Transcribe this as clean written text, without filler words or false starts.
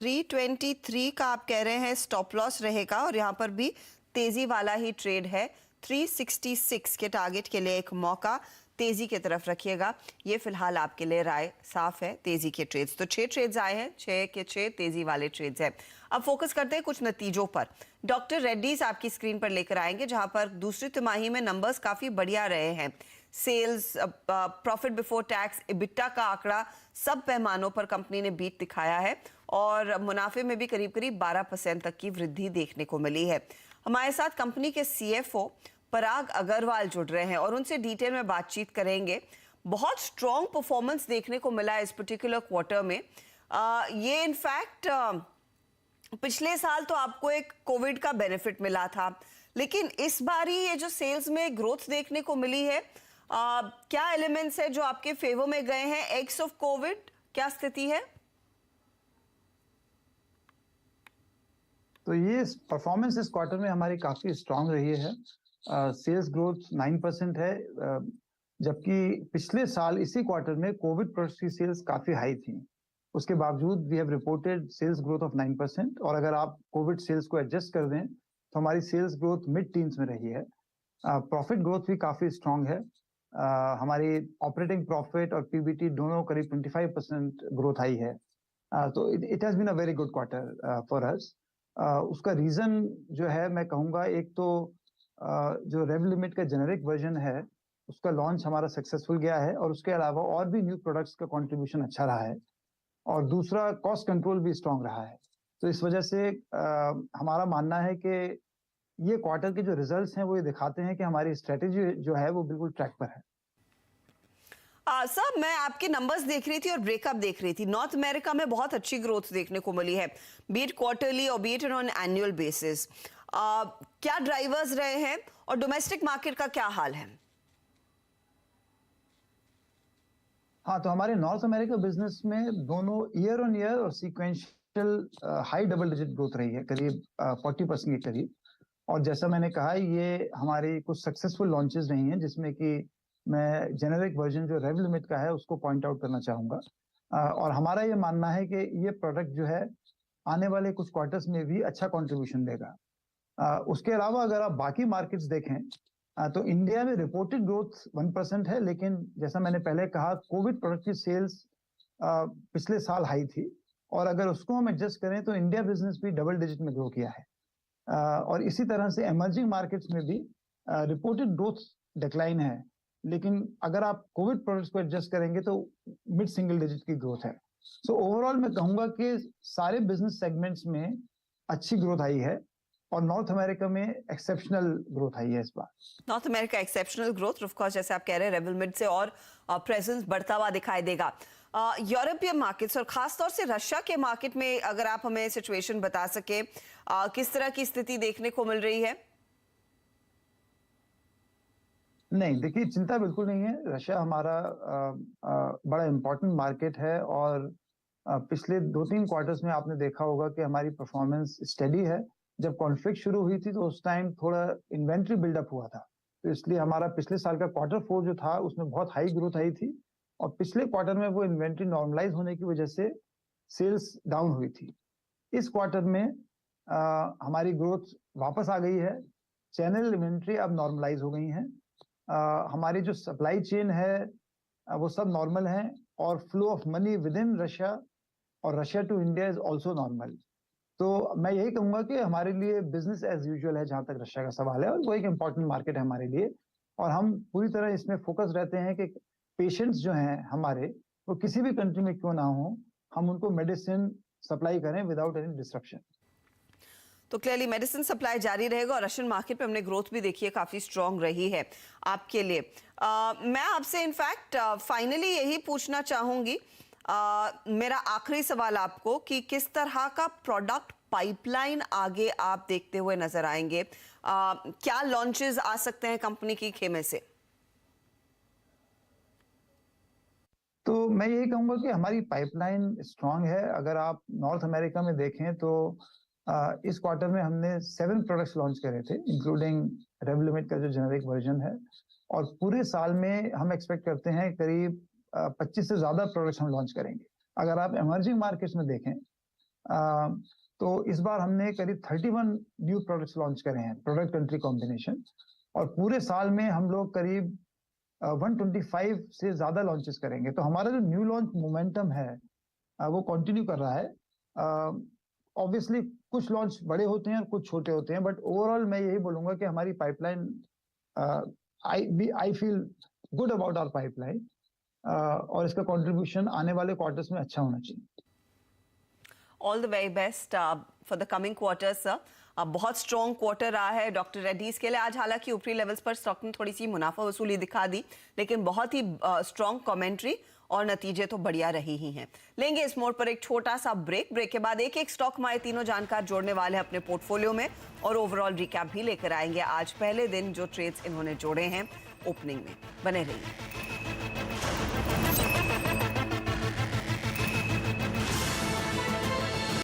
323 का आप कह रहे हैं स्टॉप लॉस रहेगा और यहाँ पर भी तेजी वाला ही ट्रेड है। 366 के टारगेट के लिए एक मौका तेजी की तरफ रखिएगा। ये फिलहाल आपके लिए राय साफ है तेजी के ट्रेड्स। तो 6 ट्रेड्स आए हैं, 6 के 6 तेजी वाले ट्रेड्स हैं। अब फोकस करते हैं कुछ नतीजों पर। डॉक्टर रेड्डीज आपकी स्क्रीन पर लेकर आएंगे जहां पर दूसरी तिमाही में नंबर्स काफी बढ़िया रहे हैं। Sales, profit before tax, EBITDA का आंकड़ा सब पैमानों पर कंपनी ने बीट दिखाया है और मुनाफे में भी करीब करीब 12% तक की वृद्धि देखने को मिली है। हमारे साथ कंपनी के सीएफओ पराग अग्रवाल जुड़ रहे हैं और उनसे डिटेल में बातचीत करेंगे। बहुत स्ट्रॉन्ग परफॉर्मेंस देखने को मिला इस पर्टिकुलर क्वार्टर में। ये इनफैक्ट पिछले साल तो आपको एक कोविड का बेनिफिट मिला था, लेकिन इस बार ही ये जो सेल्स में ग्रोथ देखने को मिली है, क्या एलिमेंट्स है जो आपके फेवर में गए हैं एक्स ऑफ कोविड? क्या स्थिति है? तो ये परफॉर्मेंस इस क्वार्टर में हमारी काफी स्ट्रांग रही है। सेल्स ग्रोथ 9% है, जबकि पिछले साल इसी क्वार्टर में कोविड प्रोडक्ट्स की सेल्स काफी हाई थी। उसके बावजूद we have reported sales growth of 9%, और अगर आप कोविड सेल्स को एडजस्ट कर दें तो हमारी सेल्स ग्रोथ मिड टीन्स में रही है। प्रॉफिट ग्रोथ भी काफी स्ट्रांग है। हमारी ऑपरेटिंग प्रॉफिट और पीबीटी दोनों करीब 25% ग्रोथ आई है। तो it has been a very good quarter for us. उसका रीजन जो है मैं कहूँगा, एक तो जो रेवलिमिट का जेनेरिक वर्जन है उसका लॉन्च हमारा सक्सेसफुल गया है, और उसके अलावा और भी न्यू प्रोडक्ट्स का कंट्रीब्यूशन अच्छा रहा है, और दूसरा कॉस्ट कंट्रोल भी स्ट्रांग रहा है। तो इस वजह से हमारा मानना है कि ये क्वार्टर के जो रिजल्ट्स हैं वो ये दिखाते हैं कि हमारी स्ट्रेटेजी जो है वो बिल्कुल ट्रैक पर है। सर, मैं आपके नंबर्स देख रही थी और ब्रेकअप देख रही थी। नॉर्थ अमेरिका में बहुत अच्छी ग्रोथ देखने को मिली है, बीट क्वार्टरली और बीट ऑन एनुअल बेसिस। क्या ड्राइवर्स रहे हैं और डोमेस्टिक मार्केट का क्या हाल है? हाँ, तो हमारे नॉर्थ अमेरिका बिजनेस में दोनों ईयर ऑन ईयर और sequential high double digit growth रही है, करीब 40% के करीब। और जैसा मैंने कहा, ये हमारी कुछ सक्सेसफुल लॉन्चेस रही हैं, जिसमें कि मैं जेनेरिक वर्जन जो रेवलिमिट का है उसको पॉइंट आउट करना चाहूँगा। और हमारा ये मानना है कि ये प्रोडक्ट जो है आने वाले कुछ क्वार्टर्स में भी अच्छा कंट्रीब्यूशन देगा। उसके अलावा अगर आप बाकी मार्केट्स देखें तो इंडिया में रिपोर्टेड ग्रोथ 1% है, लेकिन जैसा मैंने पहले कहा, कोविड प्रोडक्ट की सेल्स पिछले साल हाई थी, और अगर उसको हम एडजस्ट करें तो इंडिया बिजनेस भी डबल डिजिट में ग्रो किया है। और इसी तरह से एमर्जिंग मार्केट्स में भी रिपोर्टेड ग्रोथ डिक्लाइन है, लेकिन अगर आप कोविड प्रोडक्ट्स को एडजस्ट करेंगे तो मिड सिंगल डिजिट की ग्रोथ है। सो ओवरऑल मैं कहूंगा कि सारे बिजनेस सेगमेंट्स में अच्छी ग्रोथ आई है, और नॉर्थ अमेरिका में एक्सेप्शनल ग्रोथ आई है इस बार। North America exceptional growth, of course जैसे आप कह रहे हैं रेवलमिट से और प्रेजेंस बढ़ता हुआ दिखाई देगा। यूरोपियन मार्केट्स और खासतौर से रशिया के मार्केट में अगर आप हमें सिचुएशन बता सके, किस तरह की स्थिति देखने को मिल रही है? नहीं, देखिए, चिंता बिल्कुल नहीं है। रशिया हमारा बड़ा इम्पोर्टेंट मार्केट है, और पिछले 2-3 क्वार्टर्स में आपने देखा होगा कि हमारी परफॉर्मेंस स्टेडी है। जब कॉन्फ्लिक्ट शुरू हुई थी तो उस टाइम थोड़ा इन्वेंट्री बिल्डअप हुआ था, तो इसलिए हमारा पिछले साल का Q4 जो था उसमें बहुत हाई ग्रोथ आई थी, और पिछले क्वार्टर में वो इन्वेंट्री नॉर्मलाइज होने की वजह से सेल्स डाउन हुई थी। इस क्वार्टर में हमारी ग्रोथ वापस आ गई है। चैनल इन्वेंट्री अब नॉर्मलाइज हो गई है। हमारी जो सप्लाई चेन है वो सब नॉर्मल है, और flow of money within Russia और Russia to India is also normal. तो मैं यही कहूंगा कि हमारे लिए बिजनेस एज यूजुअल है जहां तक रशिया का सवाल है, और वो एक इम्पॉर्टेंट मार्केट है हमारे लिए, और हम पूरी तरह इसमें फोकस रहते हैं कि पेशेंट्स जो हैं हमारे, वो किसी भी कंट्री में क्यों ना हो, हम उनको मेडिसिन सप्लाई करें विदाउट एनी डिस्ट्रप्शन। तो क्लियरली मेडिसिन सप्लाई जारी रहेगा, और रशियन मार्केट पे हमने ग्रोथ भी देखी है, काफी स्ट्रांग रही है आपके लिए। मैं आपसे इनफैक्ट फाइनली यही पूछना चाहूंगी, मेरा आखिरी सवाल आपको, कि किस तरह का प्रोडक्ट पाइपलाइन आगे आप देखते हुए नजर आएंगे? क्या लॉन्चेस आ सकते हैं कंपनी की खेमे से? तो मैं यही कहूंगा कि हमारी पाइपलाइन स्ट्रांग है। अगर आप नॉर्थ अमेरिका में देखें तो इस क्वार्टर में हमने 7 प्रोडक्ट्स लॉन्च करे थे, इंक्लूडिंग रेवलिमिट का जो जेनेरिक वर्जन है, और पूरे साल में हम एक्सपेक्ट करते हैं करीब 25 से ज्यादा प्रोडक्ट्स हम लॉन्च करेंगे। अगर आप इमर्जिंग मार्केट्स में देखें तो इस बार हमने करीब 31 न्यू प्रोडक्ट्स लॉन्च करे हैं, प्रोडक्ट कंट्री कॉम्बिनेशन, और पूरे साल में हम लोग करीब 125 से ज्यादा लॉन्चेस करेंगे। तो हमारा जो न्यू लॉन्च मोमेंटम है वो कंटिन्यू कर रहा है। ऑब्वियसली कुछ लॉन्च बड़े होते हैं और कुछ छोटे होते हैं, बट ओवरऑल मैं यही बोलूंगा कि हमारी pipeline, I feel good about our pipeline, और इसका कंट्रीब्यूशन आने वाले क्वार्टर्स में अच्छा होना चाहिए। All the very best for the coming quarters sir. बहुत स्ट्रॉन्ग क्वार्टर रहा है डॉक्टर रेड्डीज के लिए। आज हालांकि ऊपरी लेवल्स पर स्टॉक ने थोड़ी सी मुनाफा वसूली दिखा दी, लेकिन बहुत ही स्ट्रॉन्ग कमेंट्री और नतीजे तो बढ़िया रही ही हैं। लेंगे इस मोड़ पर एक छोटा सा ब्रेक के बाद एक एक स्टॉक हमारे तीनों जानकार जोड़ने वाले हैं अपने पोर्टफोलियो में, और ओवरऑल रिकैप भी लेकर आएंगे आज पहले दिन जो ट्रेड्स इन्होंने जोड़े हैं ओपनिंग में। बने रहिए।